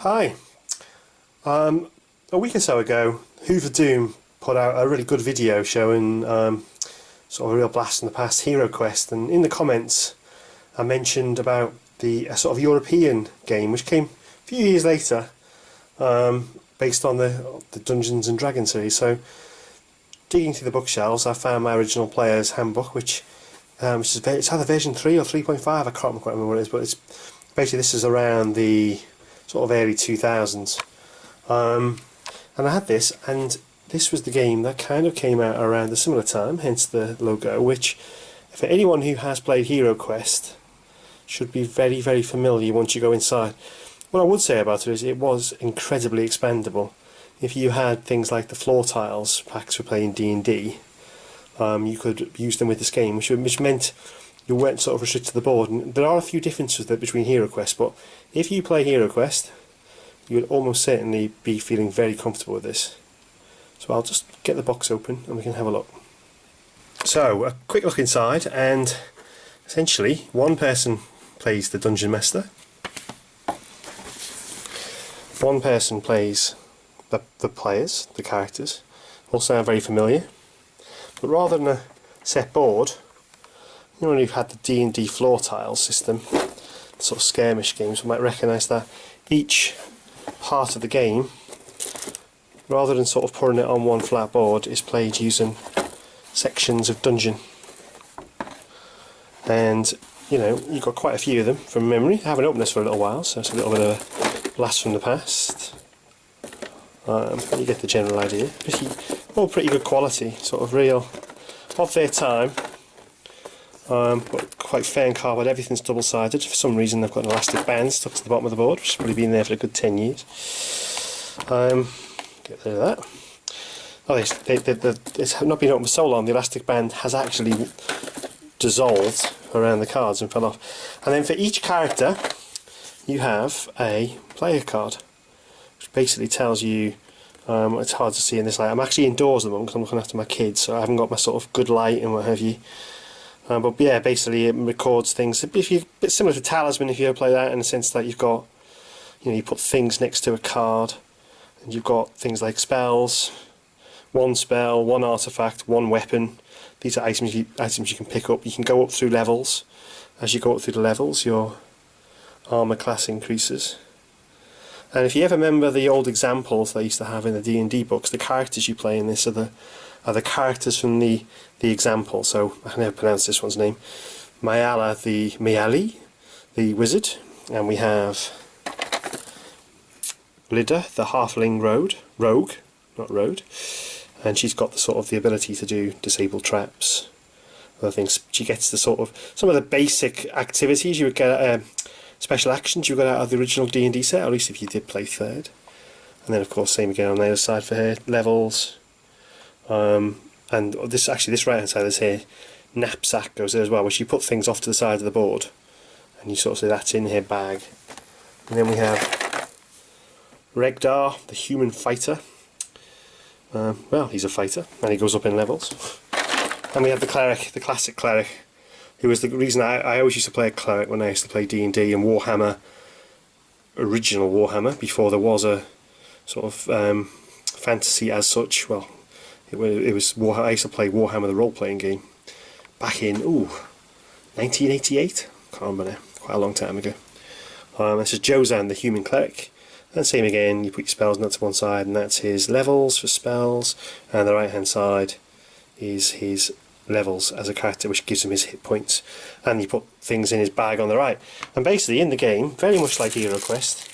Hi. A week or so ago, Hooves of Doom put out a really good video showing sort of a real blast from the past Hero Quest, and in the comments I mentioned about the sort of European game which came a few years later, based on the Dungeons and Dragons series. So digging through the bookshelves, I found my original player's handbook, which is it's either version 3 or 3.5, I can't quite remember what it is, but it's basically, this is around the sort of early 2000s. And I had this, and this was the game that kind of came out around a similar time, hence the logo, which for anyone who has played Hero Quest should be very, very familiar once you go inside. What I would say about it is it was incredibly expandable. If you had things like the floor tiles packs for playing D&D, you could use them with this game, which meant you weren't sort of restricted to the board. And there are a few differences there between Hero Quest, but if you play Hero Quest, you would almost certainly be feeling very comfortable with this. So I'll just get the box open and we can have a look. So, a quick look inside, and essentially one person plays the Dungeon Master, one person plays the players, the characters. All sound very familiar, but rather than a set board, you know, when you've had the D&D floor tile system, sort of skirmish games, we might recognise that each part of the game, rather than sort of putting it on one flat board, is played using sections of dungeon. And you know, you've got quite a few of them from memory. I haven't opened this for a little while, so it's a little bit of a blast from the past. You get the general idea. All pretty good quality, sort of real of their time. But quite fair and cardboard. Everything's double-sided. For some reason they've got an elastic band stuck to the bottom of the board, which has probably been there for a good 10 years. Get rid of that. Oh, it's not been open for so long, the elastic band has actually dissolved around the cards and fell off. And then for each character you have a player card, which basically tells you, it's hard to see in this light, I'm actually indoors at the moment because I'm looking after my kids, so I haven't got my sort of good light and what have you. But yeah, basically it records things. A bit similar to Talisman if you ever play that, in the sense that you've got, you know, you put things next to a card, and you've got things like spells, one spell, one artifact, one weapon. These are items you can pick up. You can go up through levels. As you go up through the levels, your armour class increases. And if you ever remember the old examples they used to have in the D&D books, the characters you play in this are the characters from the example. So I can never pronounce this one's name. Mayala the wizard, and we have Lida the halfling rogue, and she's got the ability to do disable traps, other things. She gets the sort of some of the basic activities you would get, special actions you got out of the original D&D set, or at least if you did play third. And then of course same again on the other side for her, levels. And this right hand side is here, knapsack goes there as well, which you put things off to the side of the board and you sort of say that's in her bag. And then we have Regdar, the human fighter. Well, he's a fighter and he goes up in levels. And we have the cleric, the classic cleric, who was the reason I always used to play a cleric when I used to play D&D and Warhammer, original Warhammer, before there was a sort of fantasy as such. Well, it was Warhammer. I used to play Warhammer, the role-playing game, back in 1988. Can't remember now. Quite a long time ago. This is Jozan, the human cleric, and same again. You put your spells nuts to one side, and that's his levels for spells, and the right-hand side is his levels as a character, which gives him his hit points, and you put things in his bag on the right. And basically, in the game, very much like Hero Quest,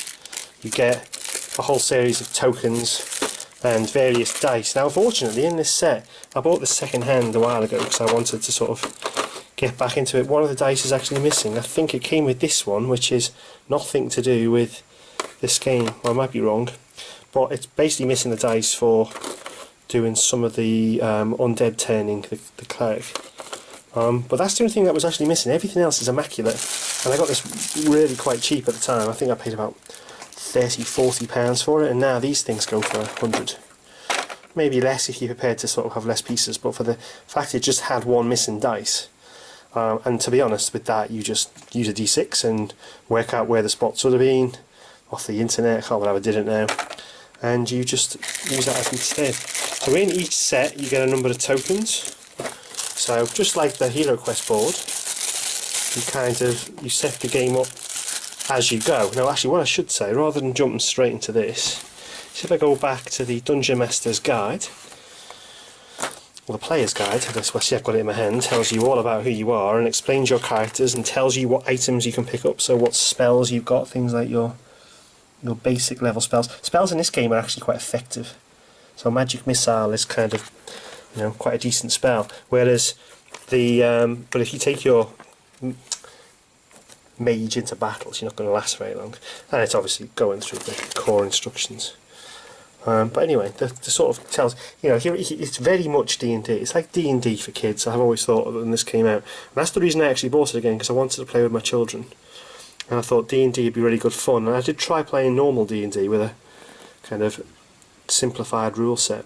you get a whole series of tokens and various dice. Now unfortunately in this set, I bought this second hand a while ago because I wanted to sort of get back into it. One of the dice is actually missing. I think it came with this one, which is nothing to do with this game. Well, I might be wrong, but it's basically missing the dice for doing some of the undead turning, the cleric. But that's the only thing that was actually missing. Everything else is immaculate, and I got this really quite cheap at the time. I think I paid about £30–40 for it, and now these things go for 100, maybe less if you're prepared to sort of have less pieces. But for the fact it just had one missing dice, and to be honest with that, you just use a d6 and work out where the spots would have been, off the internet, I can't believe I did it now, and you just use that as instead. So in each set you get a number of tokens, so just like the Hero Quest board, you set the game up as you go. Now actually what I should say, rather than jumping straight into this, see if I go back to the Dungeon Master's Guide, or the Player's Guide, this one, see I've got it in my hand, tells you all about who you are and explains your characters and tells you what items you can pick up, so what spells you've got, things like your basic level spells. Spells in this game are actually quite effective. So Magic Missile is kind of, quite a decent spell. Whereas but if you take your mage into battles, you're not going to last very long. And it's obviously going through the core instructions. But anyway, the sort of tells, it's very much D&D. It's like D&D for kids. I've always thought when this came out. And that's the reason I actually bought it again, because I wanted to play with my children. And I thought D&D would be really good fun. And I did try playing normal D&D with a kind of simplified rule set.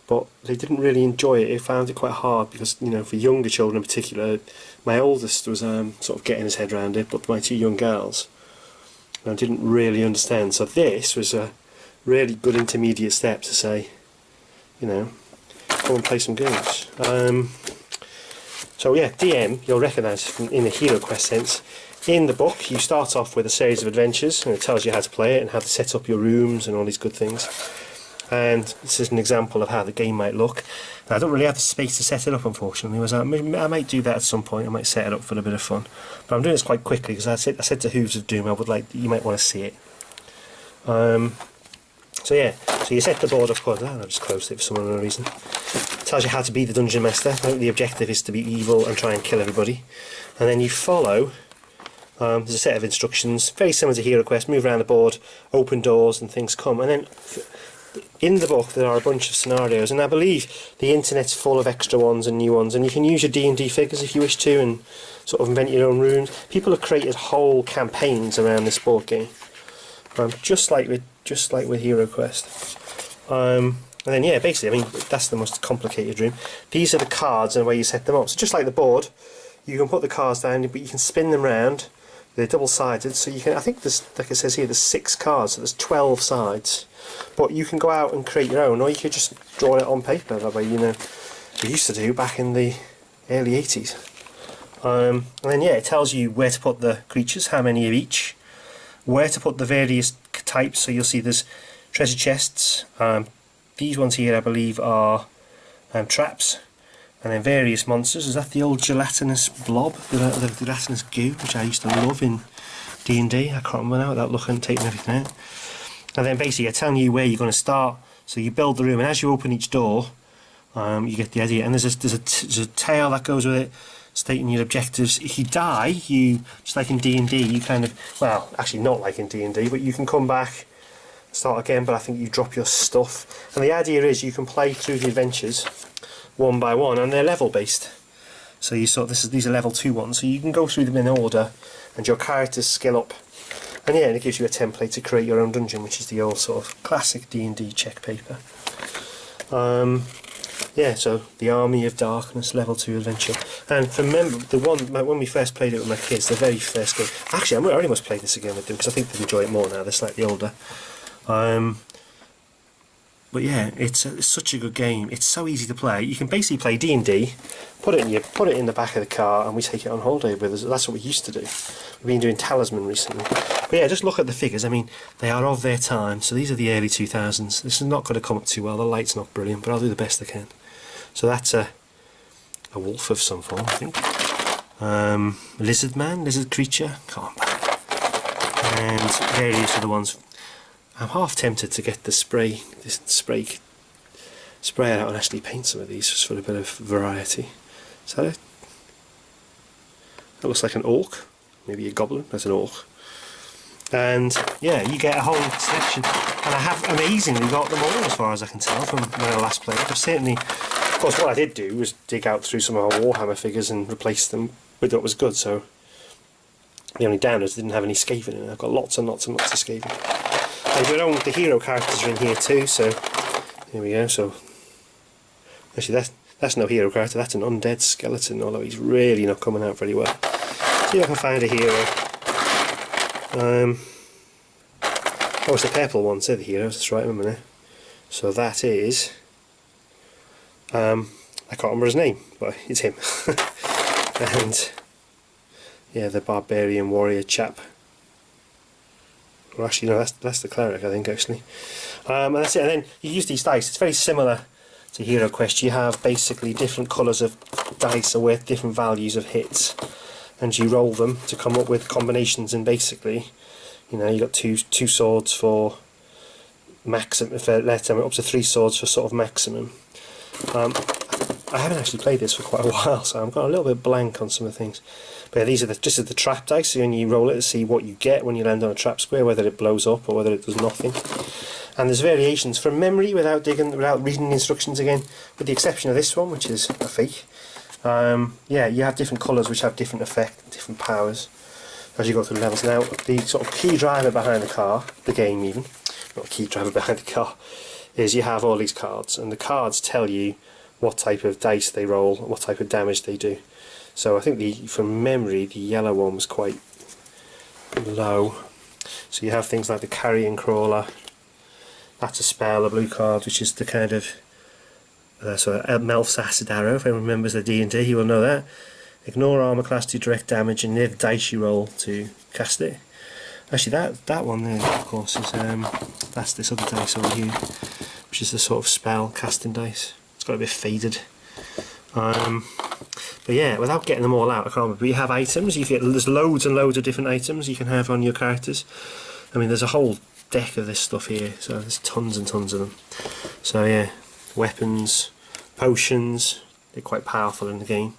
But they didn't really enjoy it. They found it quite hard because, for younger children in particular, my oldest was sort of getting his head around it, but my two young girls didn't really understand. So this was a really good intermediate step to say, come and play some games. So yeah, DM, you'll recognise in the Hero Quest sense. In the book, you start off with a series of adventures, and it tells you how to play it and how to set up your rooms and all these good things. And this is an example of how the game might look. Now, I don't really have the space to set it up, unfortunately. I might do that at some point. I might set it up for a bit of fun, but I'm doing this quite quickly because I said to Hooves of Doom, you might want to see it. So yeah, so you set the board up. I just closed it for some unknown reason. It tells you how to be the Dungeon Master. The objective is to be evil and try and kill everybody, and then you follow. There's a set of instructions, very similar to Hero Quest. Move around the board, open doors, and things come. And then in the book there are a bunch of scenarios, and I believe the internet's full of extra ones and new ones, and you can use your D&D figures if you wish to, and sort of invent your own rooms. People have created whole campaigns around this board game, just like with Hero Quest. And then yeah, basically, that's the most complicated room. These are the cards and the way you set them up. So just like the board, you can put the cards down, but you can spin them round. They're double-sided, so you can. I think there's, like it says here, there's 6 cards, so there's 12 sides. But you can go out and create your own, or you could just draw it on paper, that way we used to do back in the early 80s. And then yeah, it tells you where to put the creatures, how many of each, where to put the various types. So you'll see there's treasure chests. These ones here, I believe, are traps. And then various monsters. Is that the old gelatinous blob, the gelatinous goo, which I used to love in D&D? I can't remember now without looking and taking everything out. And then basically, I'm telling you where you're going to start. So you build the room, and as you open each door, you get the idea. And there's a tale that goes with it, stating your objectives. If you die, just like in D&D, you kind of, well, actually not like in D&D, but you can come back, start again. But I think you drop your stuff. And the idea is you can play through the adventures one by one, and they're level based. So these are level 2 ones, so you can go through them in order, and your characters skill up. And yeah, and it gives you a template to create your own dungeon, which is the old sort of classic D&D check paper. Yeah, so the Army of Darkness level 2 adventure. And remember when we first played it with my kids, the very first game. Actually, I already must play this again with them because I think they enjoy it more now. They're slightly older. But yeah, it's such a good game. It's so easy to play. You can basically play D&D, put it in the back of the car, and we take it on holiday with us. That's what we used to do. We've been doing Talisman recently. But yeah, just look at the figures. They are of their time. So these are the early 2000s. This is not going to come up too well. The light's not brilliant, but I'll do the best I can. So that's a wolf of some form, I think. Lizard creature, can't remember. And various other ones. I'm half tempted to get the sprayer out and actually paint some of these just for a bit of variety. Is that it? That looks like an orc, maybe a goblin. That's an orc. And yeah, you get a whole selection. And I have amazingly got them all, as far as I can tell from when I last played. I've certainly, of course, what I did do was dig out through some of our Warhammer figures and replace them with what was good. So the only down is I didn't have any Skaven in it. I've got lots and lots and lots of Skaven. And the hero characters are in here too, so here we go. So actually that's no hero character, that's an undead skeleton, although he's really not coming out very well. See if I can find a hero. Oh, it's the purple one, say the heroes, that's right, remember now. So that is, I can't remember his name, but it's him. And yeah, the barbarian warrior chap. Well, actually, no, that's the cleric, I think, actually. And that's it. And then you use these dice. It's very similar to Hero Quest. You have basically different colours of dice are worth different values of hits, and you roll them to come up with combinations. And basically, you know, you got two swords for maximum. For let's say up to 3 swords for sort of maximum. I haven't actually played this for quite a while, so I've got a little bit blank on some of the things. But yeah, these are just the trap dice, so when you roll it to see what you get when you land on a trap square, whether it blows up or whether it does nothing. And there's variations from memory without reading the instructions again, with the exception of this one, which is a fake. Yeah, you have different colours which have different effect, different powers as you go through the levels. Now, the sort of key driver behind the car, the game even, not key driver behind the car, is you have all these cards, and the cards tell you what type of dice they roll, what type of damage they do. So I think from memory the yellow one was quite low. So you have things like the Carrion Crawler, that's a spell, a blue card, which is the kind of Melf's Acid Arrow. If anyone remembers the D&D, you will know that. Ignore armor class to direct damage, and near the dice you roll to cast it. Actually, that one there, of course, is that's this other dice over here, which is the sort of spell casting dice. It's got a bit faded. But yeah, without getting them all out, I can't remember. You have items. There's loads and loads of different items you can have on your characters. I mean, there's a whole deck of this stuff here, so there's tons and tons of them. So yeah, weapons, potions, they're quite powerful in the game.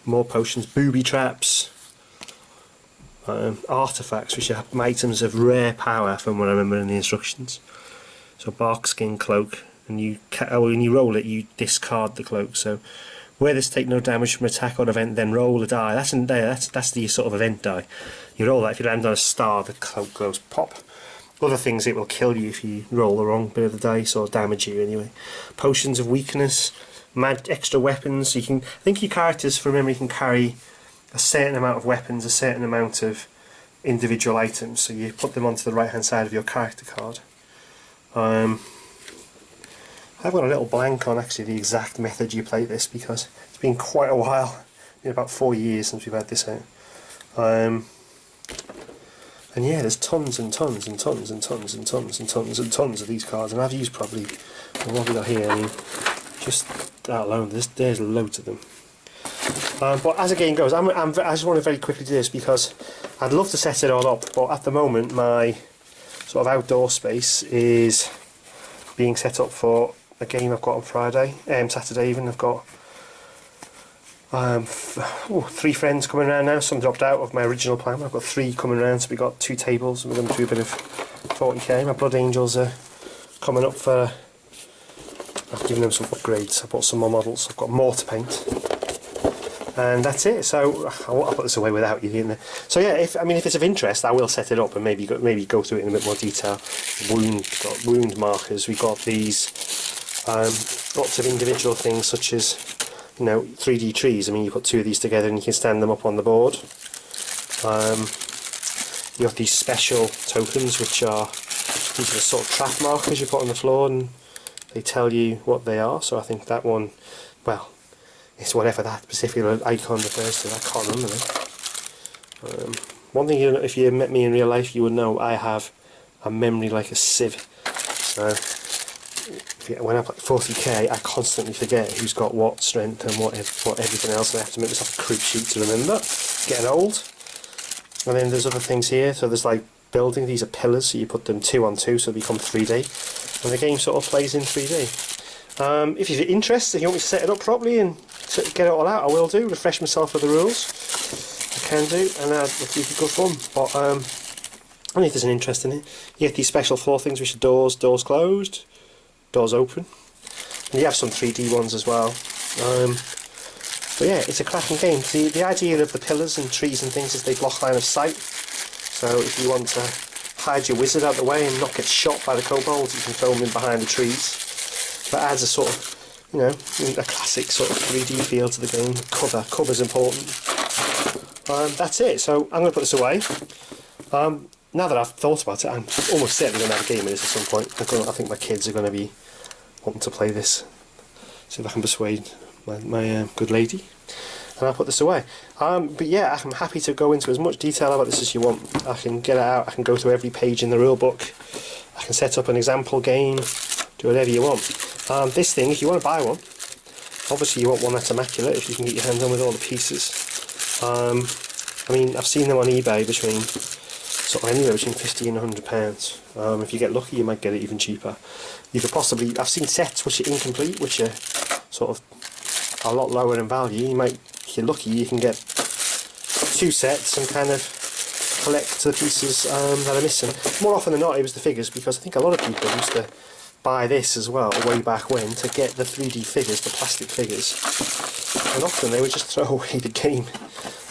More potions, booby traps, artifacts, which are items of rare power from what I remember in the instructions. So bark skin cloak, and when you roll it, you discard the cloak. So where this take no damage from attack or event, then roll a die. That's the sort of event die. You roll that. If you land on a star, the cloak goes pop. Other things, it will kill you if you roll the wrong bit of the dice, or damage you anyway. Potions of weakness, extra weapons. So you can, I think your characters from memory can carry a certain amount of weapons, a certain amount of individual items. So you put them onto the right hand side of your character card. I've got a little blank on actually the exact method you play this, because it's been quite a while, been about 4 years since we've had this out. And yeah, there's tons and tons and tons and tons and tons and tons and tons of these cards, and I've used probably, what have we got here? I mean, just that alone, there's loads of them. But as the game goes, I just want to very quickly do this because I'd love to set it all up, but at the moment my sort of outdoor space is being set up for a game I've got on Friday, Saturday even. I've got 3 friends coming around now. Some dropped out of my original plan. I've got 3 coming around, so we've got 2 tables, and we're going to do a bit of 40k. My Blood Angels are coming up for... I've given them some upgrades. I bought some more models. I've got more to paint. And that's it. So I'll put this away without you in there. So yeah, if it's of interest, I will set it up and maybe go through it in a bit more detail. Got wound markers. We've got these lots of individual things, such as 3D trees. I mean, you put 2 of these together and you can stand them up on the board. You got these special tokens, which are these are the sort of trap markers you put on the floor, and they tell you what they are. So I think that one, well, it's whatever that specific icon refers to. I can't remember it. One thing, if you met me in real life, you would know I have a memory like a sieve. So when I play 40k, I constantly forget who's got what strength and what everything else, and I have to make myself a crib sheet to remember. It's getting old. And then there's other things here. So there's like building. These are pillars, so you put them 2 on 2, so they become 3D. And the game sort of plays in 3D. If you're interested, if you want me to set it up properly and get it all out, I will do. Refresh myself with the rules. I can do, and it'll keep it good fun. But only if there's an interest in it. You get these special floor things, which are doors closed, doors open. And you have some 3D ones as well. But yeah, it's a cracking game. The idea of the pillars and trees and things is they block line of sight. So if you want to hide your wizard out the way and not get shot by the kobolds, you can throw them in behind the trees. That adds a sort of, a classic sort of 3D feel to the game. Cover's important. That's it. So I'm going to put this away. now that I've thought about it, I'm almost certainly going to have a game of this at some point. I think my kids are going to be wanting to play this. See if I can persuade my good lady, and I'll put this away. But yeah, I'm happy to go into as much detail about this as you want. I can get it out, I can go through every page in the rule book, I can set up an example game, do whatever you want. This thing, if you want to buy one, obviously you want one that's immaculate if you can get your hands on with all the pieces. I mean, I've seen them on eBay between sort of anywhere between £50 and £100. If you get lucky, you might get it even cheaper. You could possibly, I've seen sets which are incomplete, which are sort of a lot lower in value. You might, if you're lucky, you can get 2 sets and kind of collect the pieces that are missing. More often than not, it was the figures, because I think a lot of people used to buy this as well way back when to get the 3D figures, the plastic figures, and often they would just throw away the game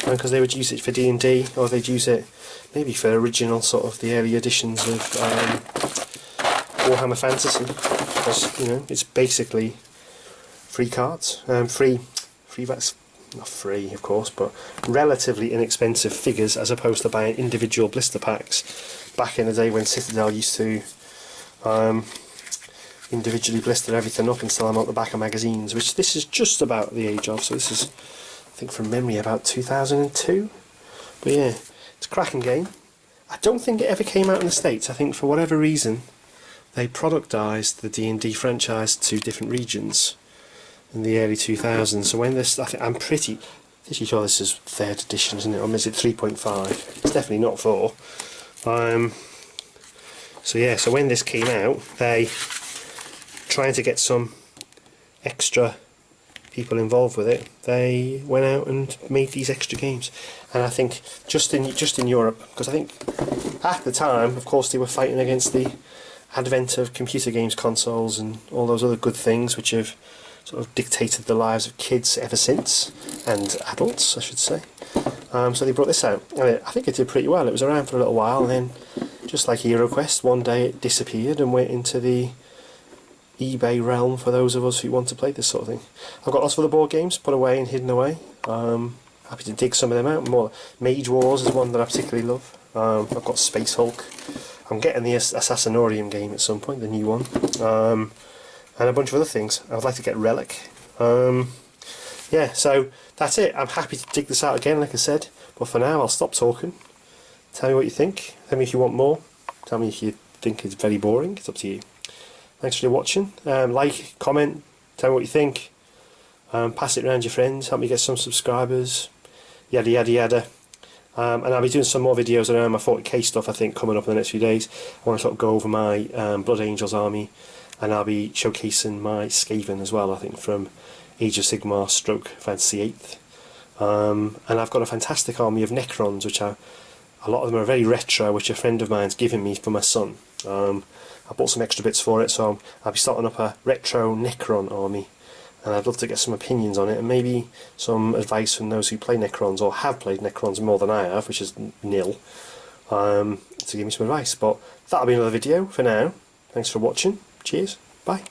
because they would use it for D&D, or they'd use it maybe for original sort of the early editions of Warhammer Fantasy, because, you know, it's basically free cards, free that's not free of course, but relatively inexpensive figures, as opposed to buying individual blister packs back in the day when Citadel used to individually blister everything up and sell them out the back of magazines, which this is just about the age of. So this is, I think from memory, about 2002. But yeah, it's a cracking game. I don't think it ever came out in the States. I think for whatever reason they productised the D&D franchise to different regions in the early 2000s. So when this, I'm pretty sure this is 3rd edition, isn't it? Or is it 3.5? It's definitely not 4. So yeah, so when this came out, they, trying to get some extra people involved with it, they went out and made these extra games. And I think just in Europe, because I think at the time, of course, they were fighting against the advent of computer games consoles and all those other good things which have sort of dictated the lives of kids ever since, and adults I should say. So they brought this out, and I think it did pretty well. It was around for a little while, and then just like HeroQuest, one day it disappeared and went into the eBay realm for those of us who want to play this sort of thing. I've got lots of other board games put away and hidden away. Happy to dig some of them out. More Mage Wars is one that I particularly love. I've got Space Hulk. I'm getting the Assassinorium game at some point, the new one, and a bunch of other things. I would like to get Relic. Yeah, so that's it. I'm happy to dig this out again, like I said. But for now, I'll stop talking. Tell me what you think. Tell me if you want more. Tell me if you think it's very boring. It's up to you. Thanks for watching. Like, comment, tell me what you think. Pass it around your friends, help me get some subscribers, yada yada yada. And I'll be doing some more videos around my 40k stuff, I think, coming up in the next few days. I want to sort of go over my Blood Angels army, and I'll be showcasing my Skaven as well, I think, from Age of Sigmar stroke Fantasy 8th. And I've got a fantastic army of Necrons, which are, a lot of them are very retro, which a friend of mine's given me for my son. I bought some extra bits for it, so I'll be starting up a retro Necron army, and I'd love to get some opinions on it, and maybe some advice from those who play Necrons, or have played Necrons more than I have, which is nil, to give me some advice. But that'll be another video for now. Thanks for watching. Cheers. Bye.